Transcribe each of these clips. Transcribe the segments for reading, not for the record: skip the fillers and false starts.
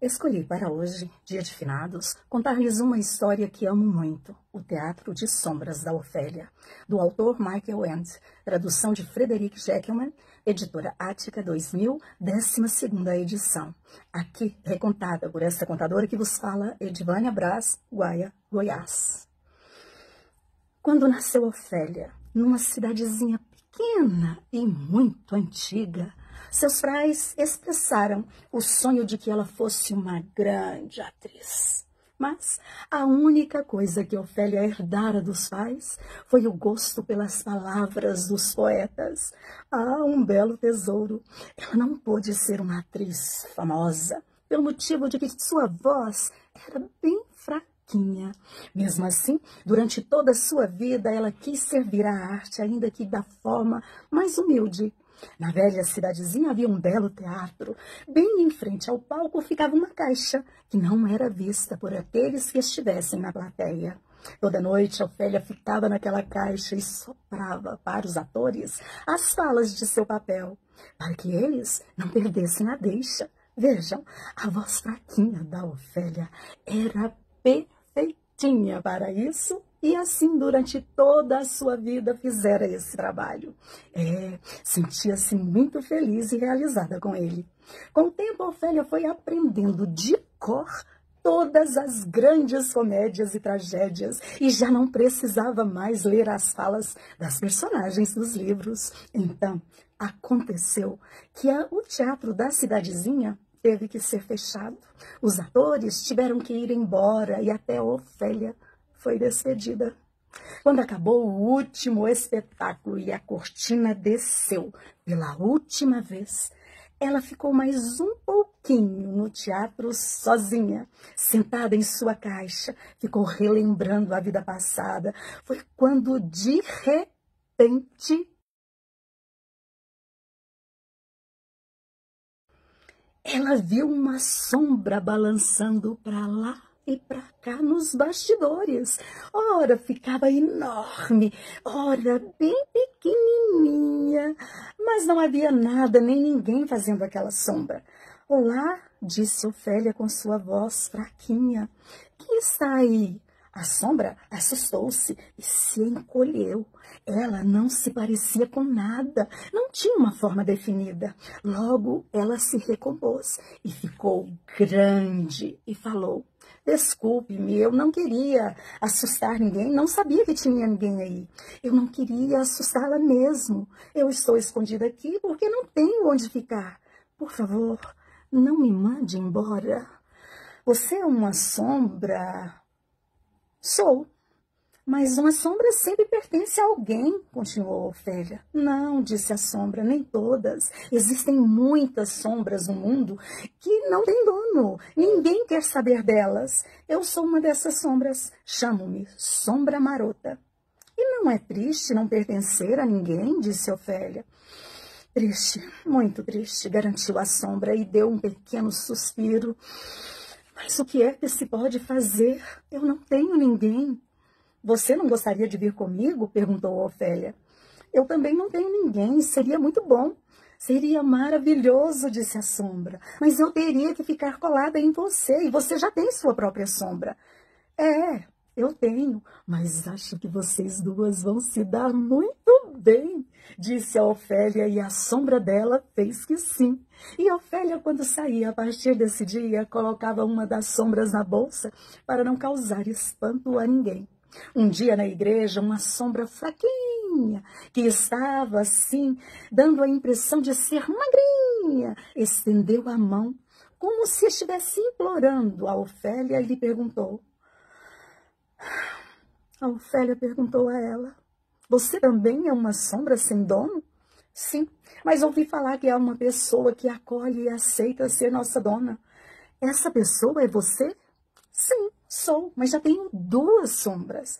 Escolhi para hoje, dia de finados, contar-lhes uma história que amo muito, o Teatro de Sombras da Ofélia, do autor Michael Ende, tradução de Frederic Jeckelmann, editora Ática 2000, 12ª edição. Aqui, recontada por esta contadora que vos fala, Edivânia Braz, Guaia, Goiás. Quando nasceu Ofélia, numa cidadezinha pequena e muito antiga, seus pais expressaram o sonho de que ela fosse uma grande atriz. Mas a única coisa que Ofélia herdara dos pais foi o gosto pelas palavras dos poetas. Ah, um belo tesouro! Ela não pôde ser uma atriz famosa, pelo motivo de que sua voz era bem fraquinha. Mesmo assim, durante toda a sua vida, ela quis servir à arte, ainda que da forma mais humilde. Na velha cidadezinha havia um belo teatro. Bem em frente ao palco ficava uma caixa, que não era vista por aqueles que estivessem na plateia. Toda noite, Ofélia ficava naquela caixa e soprava para os atores as falas de seu papel, para que eles não perdessem a deixa. Vejam, a voz fraquinha da Ofélia era perfeitinha para isso. E assim, durante toda a sua vida, fizera esse trabalho. Sentia-se muito feliz e realizada com ele. Com o tempo, Ofélia foi aprendendo de cor todas as grandes comédias e tragédias e já não precisava mais ler as falas das personagens dos livros. Então, aconteceu que o teatro da cidadezinha teve que ser fechado. Os atores tiveram que ir embora e até Ofélia foi despedida. Quando acabou o último espetáculo e a cortina desceu pela última vez, ela ficou mais um pouquinho no teatro sozinha, sentada em sua caixa, ficou relembrando a vida passada. Foi quando, de repente, ela viu uma sombra balançando para lá e para cá nos bastidores. Ora ficava enorme, ora bem pequenininha, mas não havia nada nem ninguém fazendo aquela sombra. Olá, disse Ofélia com sua voz fraquinha. Quem está aí? A sombra assustou-se e se encolheu. Ela não se parecia com nada, não tinha uma forma definida. Logo, ela se recompôs e ficou grande e falou: desculpe-me, eu não queria assustar ninguém, não sabia que tinha ninguém aí. Eu não queria assustá-la mesmo. Eu estou escondida aqui porque não tenho onde ficar. Por favor, não me mande embora. Você é uma sombra? Sou. Mas uma sombra sempre pertence a alguém, continuou Ofélia. Não, disse a sombra, nem todas. Existem muitas sombras no mundo que não têm dono. Ninguém quer saber delas. Eu sou uma dessas sombras. Chamo-me Sombra Marota. E não é triste não pertencer a ninguém, disse Ofélia. Triste, muito triste, garantiu a sombra e deu um pequeno suspiro. Mas o que é que se pode fazer? Eu não tenho ninguém. Você não gostaria de vir comigo? Perguntou Ofélia. Eu também não tenho ninguém, seria muito bom. Seria maravilhoso, disse a sombra. Mas eu teria que ficar colada em você, e você já tem sua própria sombra. Eu tenho, mas acho que vocês duas vão se dar muito bem, disse a Ofélia, e a sombra dela fez que sim. E Ofélia, quando saía a partir desse dia, colocava uma das sombras na bolsa para não causar espanto a ninguém. Um dia na igreja, uma sombra fraquinha, que estava assim, dando a impressão de ser magrinha, estendeu a mão, como se estivesse implorando a Ofélia, e lhe perguntou. A Ofélia perguntou a ela: você também é uma sombra sem dono? Sim, mas ouvi falar que há uma pessoa que acolhe e aceita ser nossa dona. Essa pessoa é você? Sim, sou, mas já tenho duas sombras.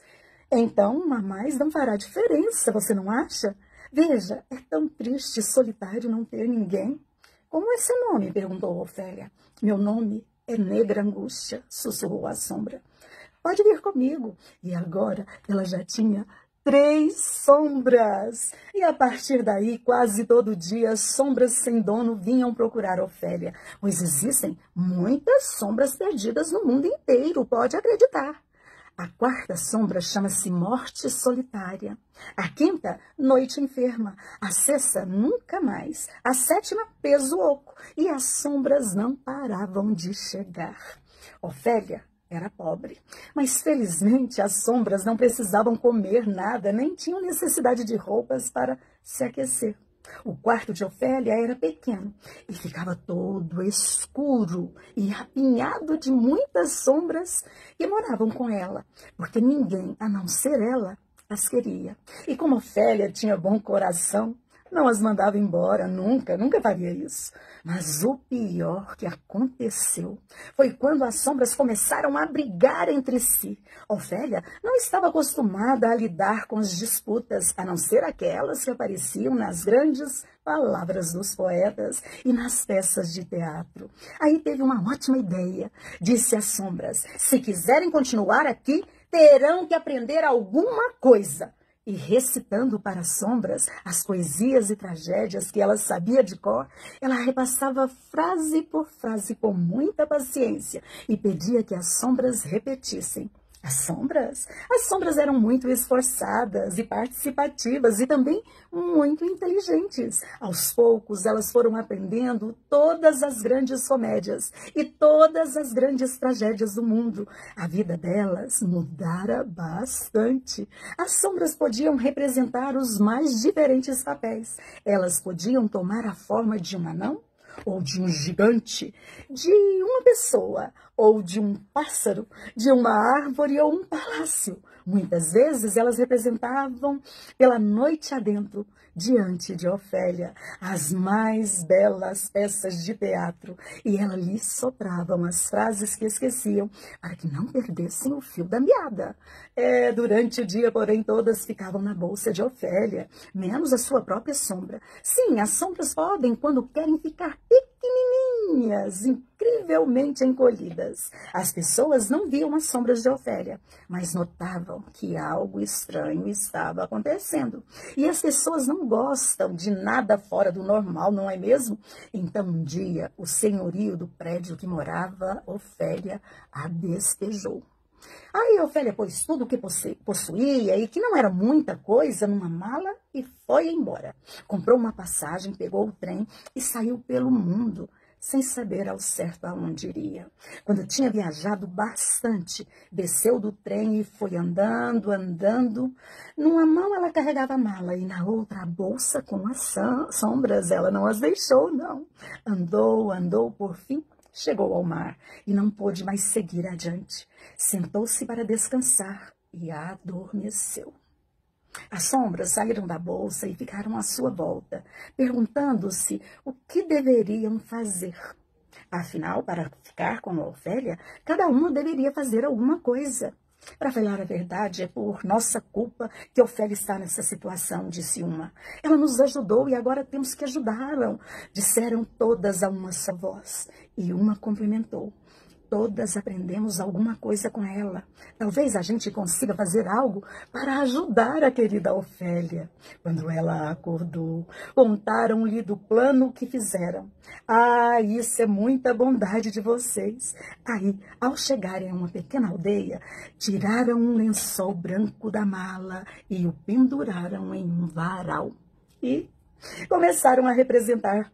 Então, uma a mais não fará diferença, você não acha? Veja, é tão triste e solitário não ter ninguém. Como é seu nome? Perguntou Ofélia. Meu nome é Negra Angústia, sussurrou a sombra. Pode vir comigo. E agora ela já tinha 3 sombras! E a partir daí, quase todo dia, sombras sem dono vinham procurar Ofélia, pois existem muitas sombras perdidas no mundo inteiro, pode acreditar. A 4ª sombra chama-se Morte Solitária. A 5ª, Noite Enferma. A 6ª, Nunca Mais. A 7ª, Peso Oco. E as sombras não paravam de chegar. Ofélia era pobre, mas felizmente as sombras não precisavam comer nada, nem tinham necessidade de roupas para se aquecer. O quarto de Ofélia era pequeno e ficava todo escuro e apinhado de muitas sombras que moravam com ela, porque ninguém, a não ser ela, as queria. E como Ofélia tinha bom coração, não as mandava embora, nunca faria isso. Mas o pior que aconteceu foi quando as sombras começaram a brigar entre si. Ofélia não estava acostumada a lidar com as disputas, a não ser aquelas que apareciam nas grandes palavras dos poetas e nas peças de teatro. Aí teve uma ótima ideia. Disse às sombras: se quiserem continuar aqui, terão que aprender alguma coisa. E recitando para as sombras as poesias e tragédias que ela sabia de cor, ela repassava frase por frase com muita paciência e pedia que as sombras repetissem. As sombras eram muito esforçadas e participativas e também muito inteligentes. Aos poucos, elas foram aprendendo todas as grandes comédias e todas as grandes tragédias do mundo. A vida delas mudara bastante. As sombras podiam representar os mais diferentes papéis. Elas podiam tomar a forma de um anão, ou de um gigante, de uma pessoa, ou de um pássaro, de uma árvore ou um palácio. Muitas vezes elas representavam pela noite adentro, diante de Ofélia, as mais belas peças de teatro, e ela lhes sopravam as frases que esqueciam, para que não perdessem o fio da meada. Durante o dia, porém, todas ficavam na bolsa de Ofélia, menos a sua própria sombra. Sim, as sombras podem, quando querem, ficar pequenininhas, incrivelmente encolhidas. As pessoas não viam as sombras de Ofélia, mas notavam que algo estranho estava acontecendo. E as pessoas não gostam de nada fora do normal, não é mesmo? Então, um dia, o senhorio do prédio que morava Ofélia a despejou. Aí Ofélia pôs tudo o que possuía e que não era muita coisa numa mala e foi embora. Comprou uma passagem, pegou o trem e saiu pelo mundo, sem saber ao certo aonde iria. Quando tinha viajado bastante, desceu do trem e foi andando. Numa mão ela carregava a mala e na outra a bolsa com as sombras. Ela não as deixou, não. Andou, por fim chegou ao mar e não pôde mais seguir adiante. Sentou-se para descansar e adormeceu. As sombras saíram da bolsa e ficaram à sua volta, perguntando-se o que deveriam fazer. Afinal, para ficar com a Ofélia, cada uma deveria fazer alguma coisa. Para falar a verdade, é por nossa culpa que Ofélia está nessa situação, disse uma. Ela nos ajudou e agora temos que ajudá-la, disseram todas a uma só voz. E uma complementou. Todas aprendemos alguma coisa com ela. Talvez a gente consiga fazer algo para ajudar a querida Ofélia. Quando ela acordou, contaram-lhe do plano que fizeram. Ah, isso é muita bondade de vocês. Aí, ao chegarem a uma pequena aldeia, tiraram um lençol branco da mala e o penduraram em um varal. E começaram a representar,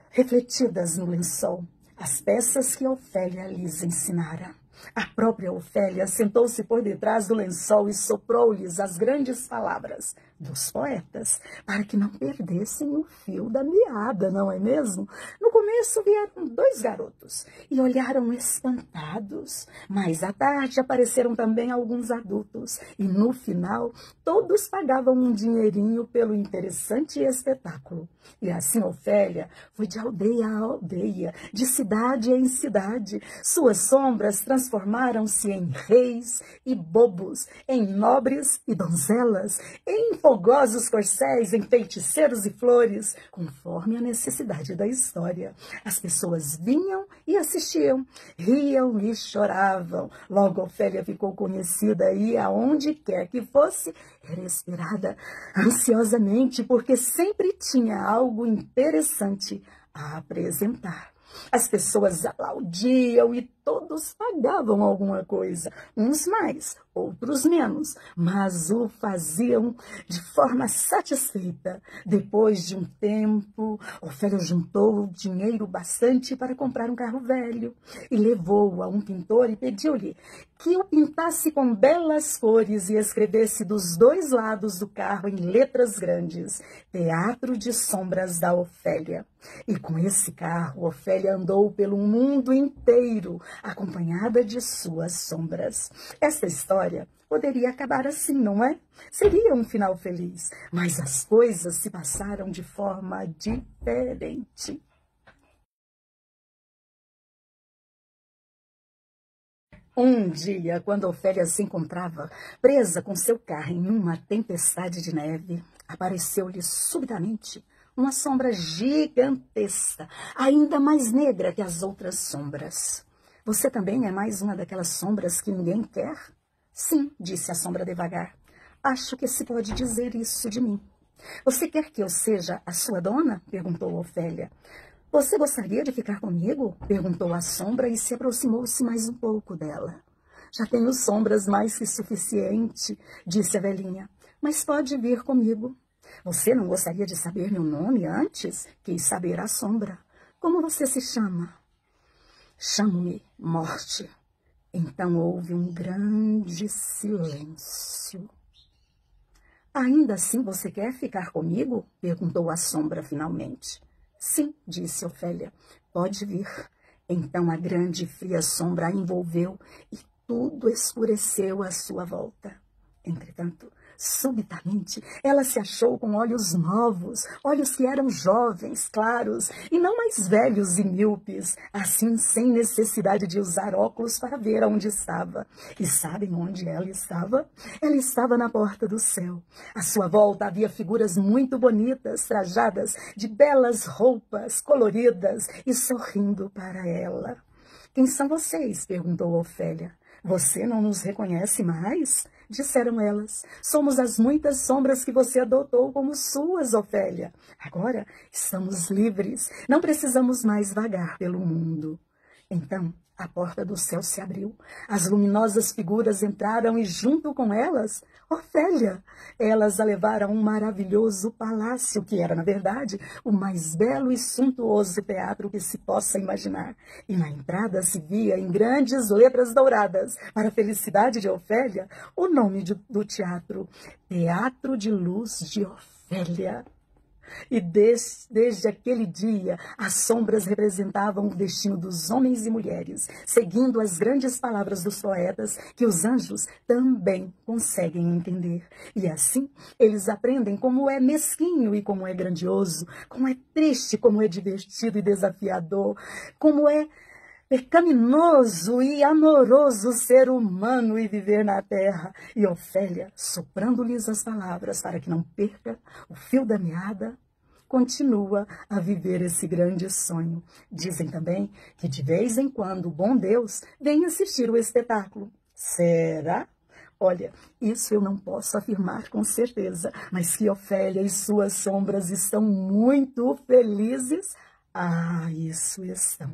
refletidas no lençol, as peças que Ofélia lhes ensinara. A própria Ofélia sentou-se por detrás do lençol e soprou-lhes as grandes palavras dos poetas, para que não perdessem o fio da meada, não é mesmo? No começo vieram 2 garotos e olharam espantados, mas à tarde apareceram também alguns adultos e no final todos pagavam um dinheirinho pelo interessante espetáculo. E assim Ofélia foi de aldeia a aldeia, de cidade em cidade. Suas sombras transformaram transformaram-se em reis e bobos, em nobres e donzelas, em fogosos corcéis, em feiticeiros e flores, conforme a necessidade da história. As pessoas vinham e assistiam, riam e choravam. Logo Ofélia ficou conhecida e, aonde quer que fosse, era esperada ansiosamente, porque sempre tinha algo interessante a apresentar. As pessoas aplaudiam e todos pagavam alguma coisa, uns mais, outros menos, mas o faziam de forma satisfeita. Depois de um tempo, Ofélia juntou dinheiro bastante para comprar um carro velho e levou-o a um pintor e pediu-lhe que o pintasse com belas cores e escrevesse dos dois lados do carro em letras grandes: Teatro de Sombras da Ofélia. E com esse carro, Ofélia andou pelo mundo inteiro, acompanhada de suas sombras. Esta história poderia acabar assim, não é? Seria um final feliz, mas as coisas se passaram de forma diferente. Um dia, quando Ofélia se encontrava presa com seu carro em uma tempestade de neve, apareceu-lhe subitamente uma sombra gigantesca, ainda mais negra que as outras sombras. Você também é mais uma daquelas sombras que ninguém quer? Sim, disse a sombra devagar. Acho que se pode dizer isso de mim. Você quer que eu seja a sua dona? Perguntou Ofélia. Você gostaria de ficar comigo? Perguntou a sombra e se aproximou-se mais um pouco dela. Já tenho sombras mais que suficiente, disse a velhinha, mas pode vir comigo. Você não gostaria de saber meu nome antes? Quis saber a sombra. Como você se chama? Chamo-me Morte. Então houve um grande silêncio. Ainda assim você quer ficar comigo? Perguntou a sombra finalmente. Sim, disse Ofélia. Pode vir. Então a grande e fria sombra a envolveu e tudo escureceu à sua volta. Entretanto, subitamente, ela se achou com olhos novos, olhos que eram jovens, claros, e não mais velhos e míopes, assim sem necessidade de usar óculos para ver aonde estava. E sabem onde ela estava? Ela estava na porta do céu. À sua volta havia figuras muito bonitas, trajadas de belas roupas, coloridas e sorrindo para ela. Quem são vocês? Perguntou Ofélia. Você não nos reconhece mais? Disseram elas. Somos as muitas sombras que você adotou como suas, Ofélia. Agora estamos livres. Não precisamos mais vagar pelo mundo. Então a porta do céu se abriu. As luminosas figuras entraram e junto com elas, Ofélia. Elas a levaram a um maravilhoso palácio, que era, na verdade, o mais belo e suntuoso teatro que se possa imaginar. E na entrada se via, em grandes letras douradas, para a felicidade de Ofélia, o nome do teatro: Teatro de Luz de Ofélia. E desde aquele dia, as sombras representavam o destino dos homens e mulheres, seguindo as grandes palavras dos poetas que os anjos também conseguem entender. E assim, eles aprendem como é mesquinho e como é grandioso, como é triste, como é divertido e desafiador, como é pecaminoso e amoroso ser humano e viver na terra. E Ofélia, soprando-lhes as palavras para que não perca o fio da meada, continua a viver esse grande sonho. Dizem também que de vez em quando o bom Deus vem assistir o espetáculo. Será? Olha, isso eu não posso afirmar com certeza, mas que Ofélia e suas sombras estão muito felizes. Ah, isso estão.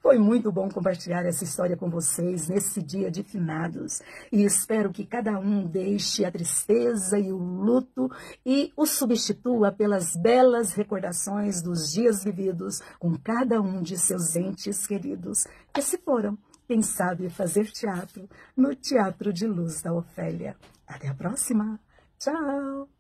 Foi muito bom compartilhar essa história com vocês nesse dia de finados. E espero que cada um deixe a tristeza e o luto e o substitua pelas belas recordações dos dias vividos com cada um de seus entes queridos, que se foram, quem sabe, fazer teatro no Teatro de Luz da Ofélia. Até a próxima. Tchau!